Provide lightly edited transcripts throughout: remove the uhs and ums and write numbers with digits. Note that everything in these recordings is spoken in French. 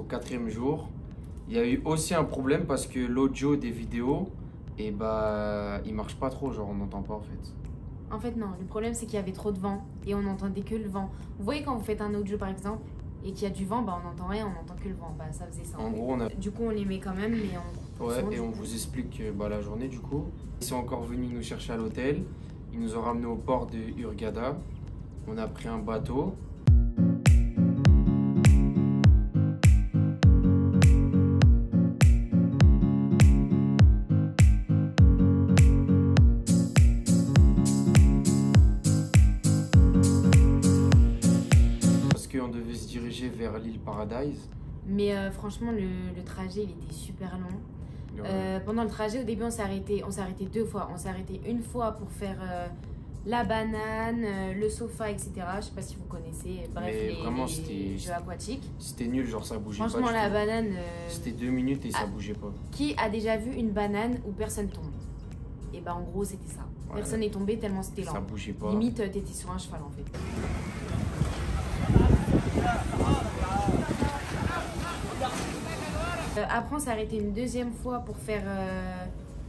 4e jour. Il y a eu aussi un problème parce que l'audio des vidéos, et il marche pas trop, genre on n'entend pas en fait. En fait, non. Le problème, c'est qu'il y avait trop de vent et on n'entendait que le vent. Vous voyez, quand vous faites un audio, par exemple, et qu'il y a du vent, on n'entend rien, on n'entend que le vent. Ça faisait ça. En gros, Du coup, on les met quand même, mais on... Ouais, et on vous explique la journée du coup. Ils sont encore venus nous chercher à l'hôtel. Ils nous ont ramenés au port de Hurghada. On a pris un bateau. On devait se diriger vers l'île Paradise. Mais franchement, le trajet, il était super long. Pendant le trajet, au début, on s'est arrêté 2 fois. On s'est arrêté une fois pour faire la banane, le sofa, etc. Je sais pas si vous connaissez. Bref, les jeux aquatiques. C'était nul, genre ça bougeait pas. Franchement, la banane... C'était 2 minutes et ça bougeait pas. Qui a déjà vu une banane où personne tombe? Et en gros, c'était ça. Ouais. Personne n'est tombé tellement c'était lent. Ça bougeait pas. Limite, t'étais sur un cheval en fait. Après, on s'est arrêté une 2e fois pour faire...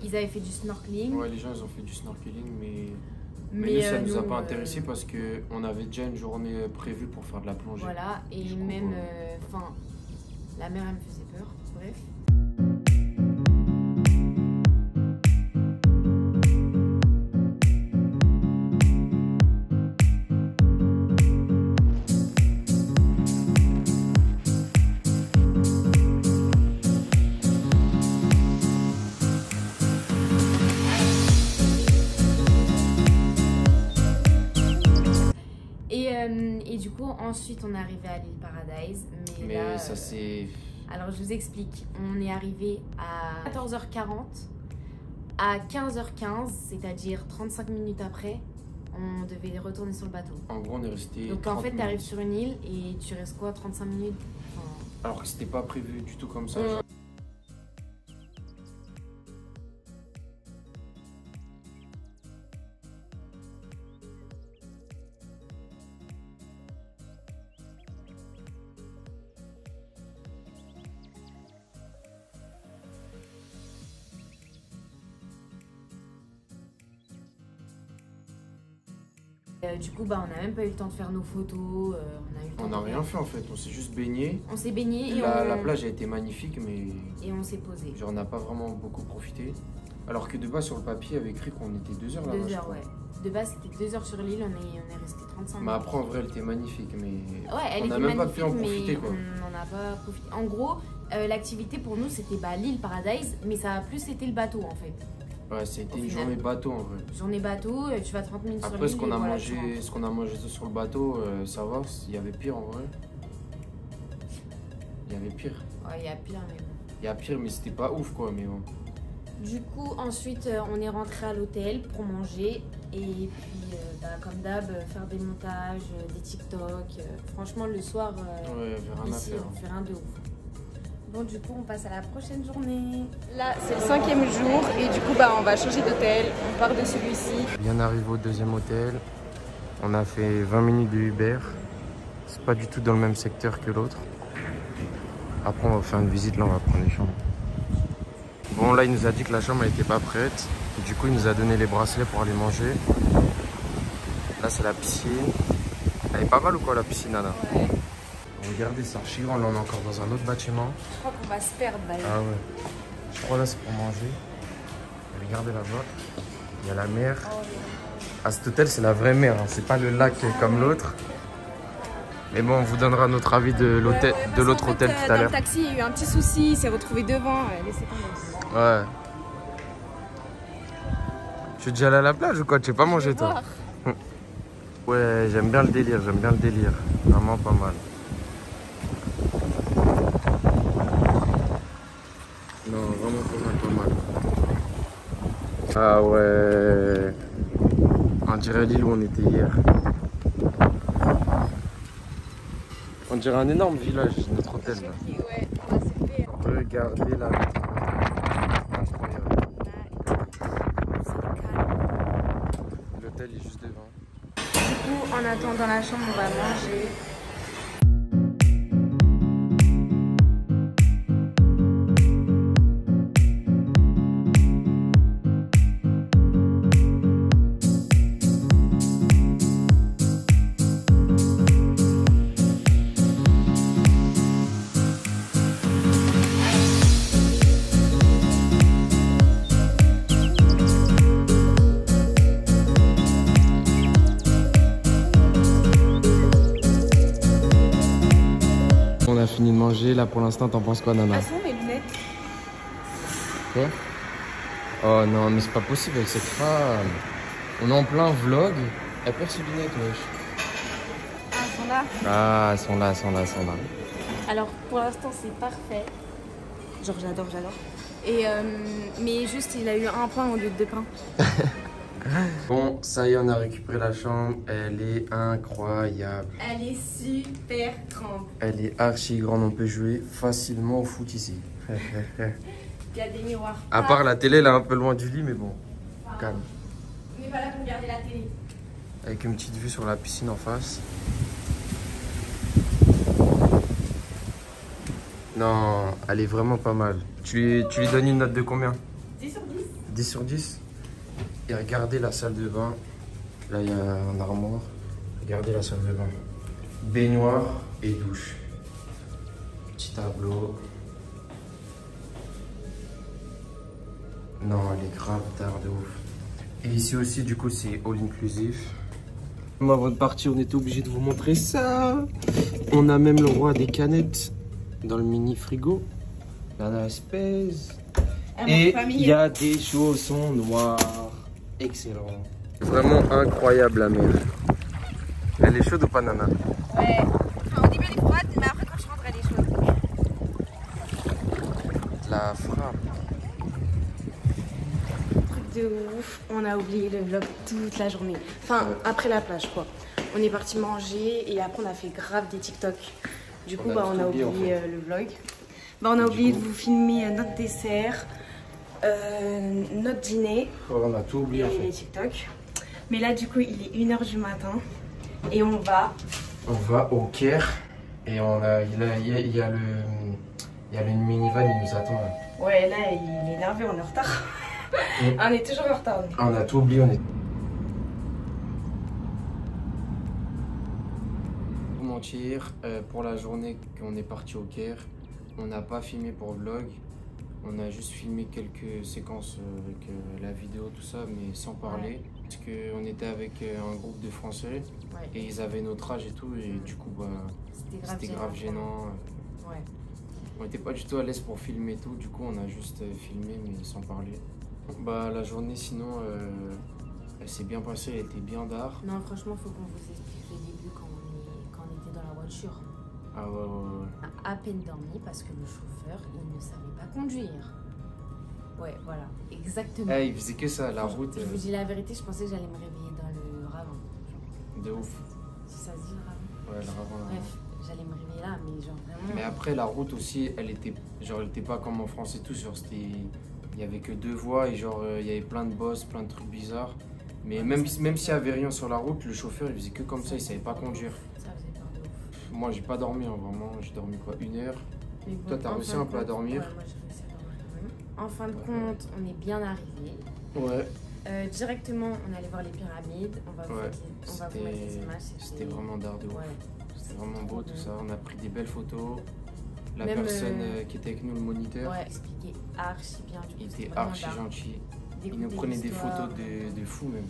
ils avaient fait du snorkeling. Ouais, les gens, ils ont fait du snorkeling, mais nous, ça nous a pas intéressé parce qu'on avait déjà une journée prévue pour faire de la plongée. Voilà, et même... la mer, elle me faisait peur, bref. Et du coup, ensuite, on est arrivé à l'île Paradise. Mais là, ça c'est... Alors, je vous explique. On est arrivé à 14h40. À 15h15, c'est-à-dire 35 minutes après, on devait retourner sur le bateau. En gros, on est resté. Donc, en fait, tu arrives sur une île et tu restes quoi, 35 minutes Alors que c'était pas prévu du tout comme ça. Du coup, on n'a même pas eu le temps de faire nos photos. On n'a rien fait en fait, on s'est juste baigné. On s'est baigné et la plage a été magnifique, mais... Et on s'est posé. Genre, on n'a pas vraiment beaucoup profité. Alors que de base, sur le papier, il y avait écrit qu'on était 2 heures là-bas. 2 heures, ouais. De base, c'était 2 heures sur l'île, on est resté 35 minutes. Mais après, en vrai, elle était magnifique, mais... Ouais, elle on n'a même pas pu en profiter, quoi. On n'en a pas profité. En gros, l'activité pour nous, c'était l'île Paradise, mais ça a plus été le bateau, en fait. Ouais, c'était une journée bateau en vrai. Journée bateau, tu vas 30 minutes sur l'île. Après, ce qu'on a mangé sur le bateau, ça va, il y avait pire en vrai. Il y avait pire. Ouais, il y a pire, mais bon. Il y a pire, mais c'était pas ouf quoi, mais bon. Du coup, ensuite, on est rentré à l'hôtel pour manger. Et puis, comme d'hab, faire des montages, des TikTok. Franchement, le soir, ouais, il y avait rien à faire. On fait rien de ouf. Bon, du coup, on passe à la prochaine journée. Là, c'est le 5e jour et du coup, on va changer d'hôtel. On part de celui-ci. Bien arrivé au 2e hôtel. On a fait 20 minutes de Uber. C'est pas du tout dans le même secteur que l'autre. Après, on va faire une visite. Là, on va prendre les chambres. Bon, là, il nous a dit que la chambre n'était pas prête. Du coup, il nous a donné les bracelets pour aller manger. Là, c'est la piscine. Elle est pas mal ou quoi, la piscine, Anna? Ouais. Regardez, c'est archi grand. Là, on est encore dans un autre bâtiment. Je crois qu'on va se perdre d'ailleurs. Ah ouais. Je crois là, c'est pour manger. Regardez là-bas. Il y a la mer. Oh, à cet hôtel, c'est la vraie mer. Hein. C'est pas le lac comme l'autre. Mais bon, on vous donnera notre avis de l'hôtel, de l'autre hôtel tout à l'heure. Dans le taxi, il y a eu un petit souci. Il s'est retrouvé devant. Laissez tomber. Ouais. Tu es déjà allé à la plage ou quoi? Tu n'as pas mangé toi? Ouais, j'aime bien le délire. J'aime bien le délire. Vraiment pas mal. Non, vraiment pas mal. Ah ouais. On dirait l'île où on était hier. On dirait un énorme village, notre hôtel là. Ouais, on va se faire. Regardez là. L'hôtel est juste devant. Du coup, en attendant la chambre, on va manger. manger. Là, pour l'instant, t'en penses quoi, Nana? Ah, sont mes lunettes. Quoi? Oh non, mais c'est pas possible avec cette femme. On est en plein vlog. Elle perd ses lunettes, wesh. Ah, elles sont là. Ah, elles sont là, elles sont là, elles sont là. Alors, pour l'instant, c'est parfait. Genre, j'adore. Et mais juste, il a eu un pain au lieu de 2 pains. Bon, ça y est, on a récupéré la chambre. Elle est incroyable. Elle est super grande. Elle est archi grande. On peut jouer facilement au foot ici. Il y a des miroirs. À part la télé, elle est un peu loin du lit, mais bon, calme. On n'est pas là pour regarder la télé. Avec une petite vue sur la piscine en face. Non, elle est vraiment pas mal. Tu lui donnes une note de combien? 10 sur 10. 10 sur 10. Et regardez la salle de bain. Là, il y a un armoire. Regardez la salle de bain. Baignoire et douche. Petit tableau. Non, elle est grave tard de ouf. Et ici aussi, du coup, c'est all inclusif. Moi, avant de partir, on était obligé de vous montrer ça. On a même le roi des canettes dans le mini frigo. Nana espèce. Et il y a des chaussons noirs. Excellent. Vraiment incroyable la mer. Elle est chaude ou pas, Nana? Ouais. Enfin, au début, elle est froide, mais après, quand je rentre, elle est chaude. La frappe. Truc de ouf. On a oublié le vlog toute la journée. Enfin, après la plage, quoi. On est parti manger et après, on a fait grave des TikTok. Du coup, on a oublié le vlog. On a oublié de vous filmer notre dessert, notre dîner. Oh, on a tout oublié en et fait. les TikTok. Mais là, du coup, il est 1 h du matin et on va. On va au Caire et il y a le minivan, il nous attend là. Ouais, là, il est énervé, on est en retard. On est toujours en retard. On a tout oublié, on est. Pour mentir, pour la journée qu'on est parti au Caire, on n'a pas filmé pour vlog. On a juste filmé quelques séquences avec la vidéo, tout ça, mais sans parler. Ouais. Parce qu'on était avec un groupe de Français et ils avaient notre âge et tout, et du coup, c'était grave gênant. Ouais. On n'était pas du tout à l'aise pour filmer et tout, du coup, on a juste filmé, mais sans parler. La journée, sinon, elle s'est bien passée, elle était bien d'art. Non, franchement, faut qu'on vous explique le début quand on était dans la voiture. Ah ouais. On a à peine dormi parce que le chauffeur, il ne savait pas conduire. Ouais, voilà, exactement. Il faisait que ça, la route. Je vous dis la vérité, je pensais que j'allais me réveiller dans le ravin. De ouf. Si ça se dit le ravin. Ouais, le ravin. Bref, j'allais me réveiller là, mais genre vraiment. Mais après, la route aussi, elle était pas comme en France et tout. Genre, il y avait que 2 voies et genre, il y avait plein de bosses, plein de trucs bizarres. Mais même s'il y avait rien sur la route, le chauffeur, il faisait que comme ça, il savait pas conduire. Ça faisait peur de ouf. Moi, j'ai pas dormi, hein, vraiment. J'ai dormi quoi, 1 heure. Mais bon, Toi, t'as en réussi fin un de peu à compte, dormir? Ouais, moi j'ai réussi à dormir quand même. En fin de compte, on est bien arrivé. Ouais. Directement, on allait voir les pyramides. On va vous mettre les images. C'était vraiment d'art de ouf. Ouais. C'était vraiment beau tout ça. On a pris des belles photos. La Même, personne qui était avec nous, le moniteur, Ouais, expliqué archi bien. Du coup, il était c'était vraiment archi d'art. gentil. Il Découvrir nous prenait des l'histoire. photos de fou même.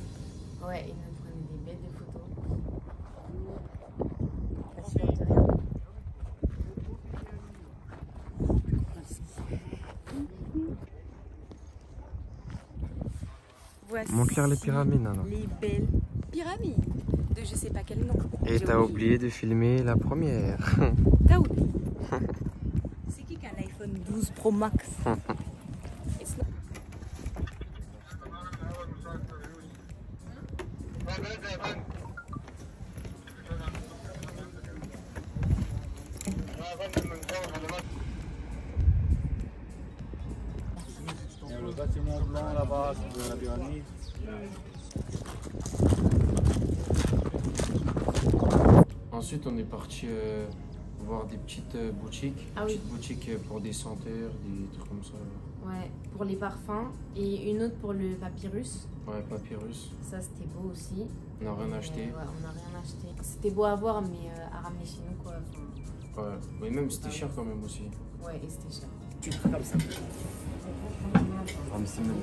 Ouais, il nous prenait des belles photos. Voici Montre-leur les pyramides, Nana. les belles pyramides de je sais pas quel nom. Et J'ai t'as oublié de filmer la première. T'as oublié. C'est qui a l'iPhone 12 Pro Max? Il y a le bâtiment blanc là-bas, c'est de la pyramide. Ensuite, on est parti voir des petites boutiques. Ah oui. Petites boutiques pour des senteurs, des trucs comme ça. Ouais, pour les parfums. Et une autre pour le papyrus. Ouais, papyrus. Ça, c'était beau aussi. On n'a rien Et, acheté. Ouais, on n'a rien acheté. C'était beau à voir, mais à ramener chez nous, quoi. Enfin, Ouais, mais même c'était cher quand même aussi. ouais, et c'était cher. Tu te comme ça. Ah, mais c'est même.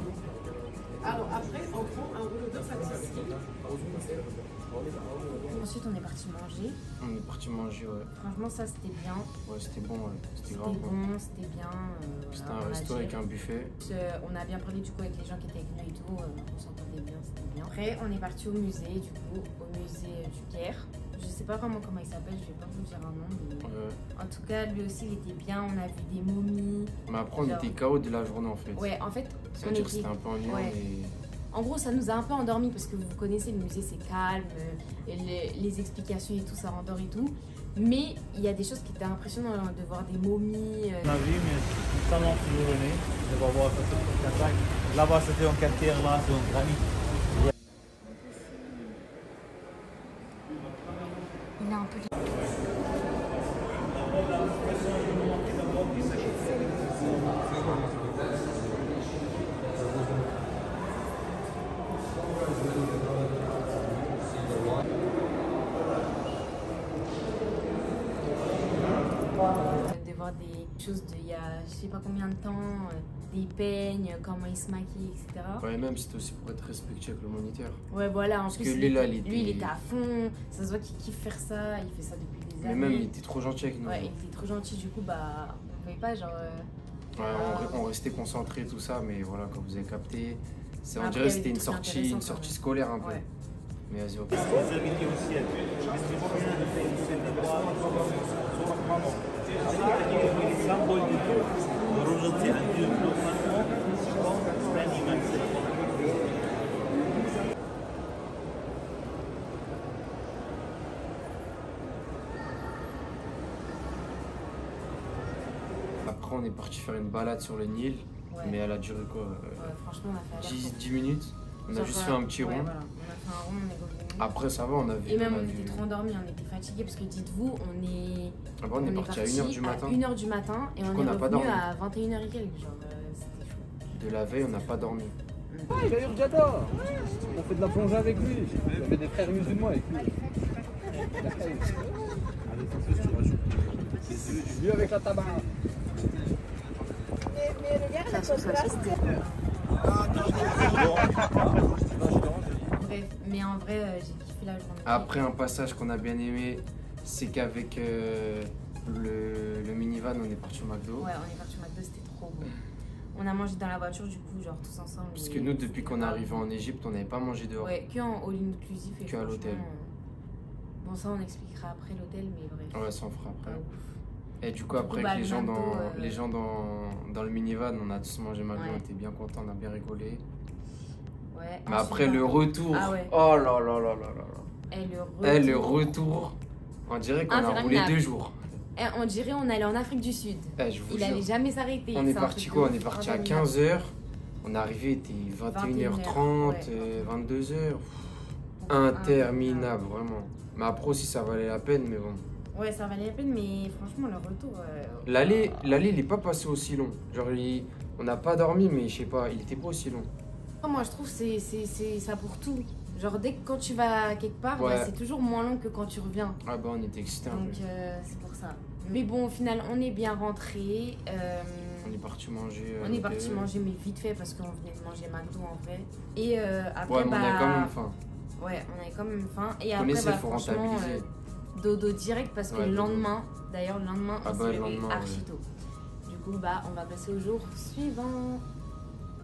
Alors après, on prend un rouleau d'os à tisser. Ensuite, on est parti manger. On est parti manger, ouais. Franchement, ça c'était bien. Ouais, c'était bon, ouais. C'était C'était grave bon. bon, c'était bien. C'était voilà, un on a resto avec géré. un buffet. On a bien parlé du coup avec les gens qui étaient avec nous et tout. On s'entendait bien, c'était bien. Après, on est parti au musée, du coup, au musée du Caire. Je sais pas vraiment comment il s'appelle, je vais pas vous dire un nom. Mais... En tout cas, lui aussi, il était bien. On a vu des momies. Mais après, on était KO de la journée en fait. Ouais, en fait, Ça veut dire que c'était un peu ennuyant, ouais. mais. En gros, ça nous a un peu endormis parce que vous connaissez, le musée c'est calme, et les explications et tout, ça rendort et tout. Mais il y a des choses qui étaient impressionnantes, de voir des momies. On a vu, mais ça m'a toujours aimé. On va voir ça sur le Katak. Là-bas, c'était en calcaire, là, c'est en granit. Il a un peu. De voir des choses d'il y a je sais pas combien de temps, des peignes, comment ils se maquillent, etc. Ouais, même c'était aussi pour être respectueux avec le moniteur. Ouais, voilà, en Parce plus, que lui, là, il était à fond, ça se voit qu'il kiffe faire ça, il fait ça depuis des Mais années. même, il était trop gentil avec nous. Ouais, il était trop gentil, du coup, bah, on pouvait pas, genre. Ouais, on restait concentrés, tout ça, mais voilà, comme vous avez capté, on Après, dirait que il y c'était avait une des trucs sortie intéressants, quand même. scolaire un peu. Ouais. Mais vas-y, ok. Les invités au ciel. C'est un symbole du Dieu. Rejeter un Dieu normalement, c'est un animal. Après, on est parti faire une balade sur le Nil, Ouais. mais elle a duré quoi Franchement, on a fait 10 minutes. On a juste fait un petit rond. Voilà. On a fait un rond, on est revenu. Après, ça va, on a vu. Et même, on a on vu- était trop endormis, on était fatigués parce que dites-vous, Après, on est parti à 1h du matin. À 1h du matin et Du on coup, est on n'a pas revenu dormi. à 21h et quelques. Genre, c'était chaud. De la veille, on n'a pas dormi. Il a Urjada. On a fait de la plongée avec lui. Il y avait des frères musulmans avec lui. Lui avec la tabac. Bref, mais en vrai, j'ai kiffé la journée. Après, un passage qu'on a bien aimé, c'est qu'avec le minivan, on est parti au McDo. Ouais, on est parti au McDo, c'était trop beau. On a mangé dans la voiture, du coup, genre tous ensemble. Parce et que nous, depuis c'était qu'on est grave. arrivé en Égypte, on n'avait pas mangé dehors. Ouais, que en all inclusif et Que à l'hôtel. franchement, Bon, ça, on expliquera après l'hôtel, mais bref. Ouais, ça on fera après. Pas ouf. Et du coup, Du après, coup, avec bah, les gens, le McDo, les gens dans le minivan, on a tous mangé McDo, Ouais. on était bien contents, on a bien rigolé. Ouais. Mais ensuite, après, le retour, Ah ouais. oh là là là là là là. Et le retour. Le retour, on dirait qu'on a roulé Interminable. 2 jours. On dirait on allait en Afrique du Sud. Je vous Il jure. allait jamais s'arrêter. On c'est est un parti truc quoi? de On est ouf, parti à interminable. 15h. On est arrivé, il était 21h30, 22h. Interminable, vraiment. Mais après aussi, ça valait la peine, mais bon. Ouais, ça valait la peine, mais franchement, le retour. L'aller, il est pas passé aussi long. Genre, on n'a pas dormi, mais je sais pas, il était pas aussi long. Moi, je trouve que c'est ça pour tout. Genre, dès que quand tu vas quelque part, Ouais. bah, c'est toujours moins long que quand tu reviens. Ah bah, on était excités un Donc, peu. c'est pour ça. Mais bon, au final, on est bien rentrés. On est parti manger. à On est l'hôtel. parti manger, mais vite fait, parce qu'on venait de manger McDo en vrai. Et après, Ouais, mais on bah, avait quand même faim. Ouais, on avait quand même faim. Et Vous après, connaissez, bah, il faut franchement, rentabiliser. dodo direct, parce que Ouais, le dodo. lendemain, d'ailleurs, le lendemain, Ah on bah, s'est le réveillé lendemain, archi tôt. Du coup, bah, on va passer au jour suivant.